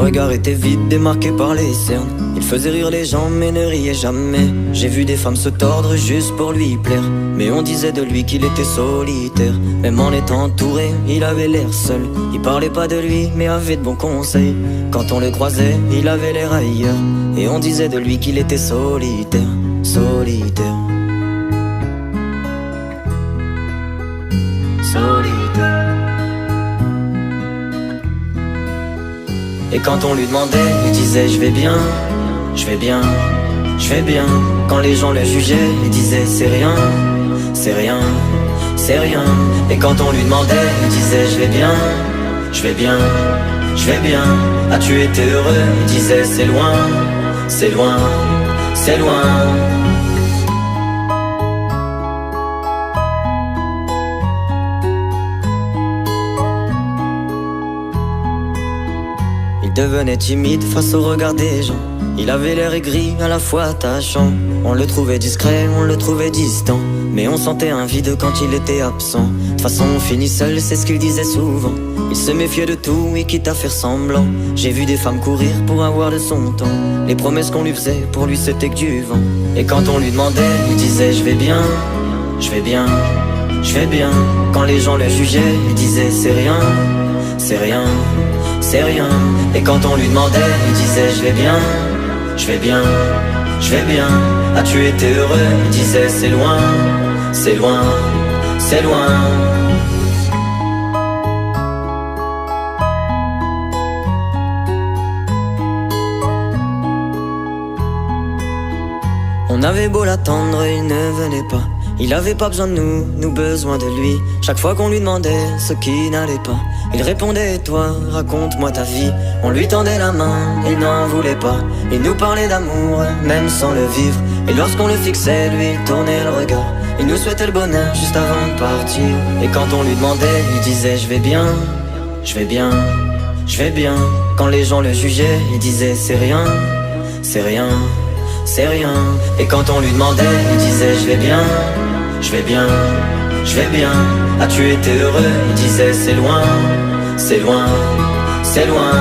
regard était vide, démarqué par les cernes. Il faisait rire les gens mais ne riait jamais. J'ai vu des femmes se tordre juste pour lui plaire, mais on disait de lui qu'il était solitaire. Même en étant entouré, il avait l'air seul. Il parlait pas de lui mais avait de bons conseils. Quand on le croisait, il avait l'air ailleurs, et on disait de lui qu'il était solitaire. Solitaire. Solitaire. Et quand on lui demandait, il disait je vais bien, je vais bien, je vais bien. Quand les gens le jugeaient, il disait c'est rien, c'est rien, c'est rien. Et quand on lui demandait, il disait je vais bien, je vais bien, je vais bien. As-tu été heureux? Il disait c'est loin, c'est loin, c'est loin. Il devenait timide face au regard des gens. Il avait l'air aigri, à la fois attachant. On le trouvait discret, on le trouvait distant, mais on sentait un vide quand il était absent. De toute façon on finit seul, c'est ce qu'il disait souvent. Il se méfiait de tout et quitte à faire semblant. J'ai vu des femmes courir pour avoir de son temps. Les promesses qu'on lui faisait, pour lui c'était que du vent. Et quand on lui demandait, il disait je vais bien, je vais bien, je vais bien. Quand les gens le jugeaient, il disait c'est rien, c'est rien, c'est rien. Et quand on lui demandait, il disait je vais bien, je vais bien, je vais bien. As-tu été heureux? Il disait c'est loin, c'est loin, c'est loin. On avait beau l'attendre, il ne venait pas. Il avait pas besoin de nous, nous besoin de lui. Chaque fois qu'on lui demandait ce qui n'allait pas, il répondait toi, raconte-moi ta vie. On lui tendait la main, il n'en voulait pas. Il nous parlait d'amour, même sans le vivre. Et lorsqu'on le fixait, lui il tournait le regard. Il nous souhaitait le bonheur juste avant de partir. Et quand on lui demandait, il disait je vais bien, je vais bien, je vais bien. Quand les gens le jugeaient, il disait c'est rien, c'est rien, c'est rien. Et quand on lui demandait, il disait je vais bien, je vais bien, je vais bien. As-tu été heureux? Il disait c'est loin, c'est loin, c'est loin.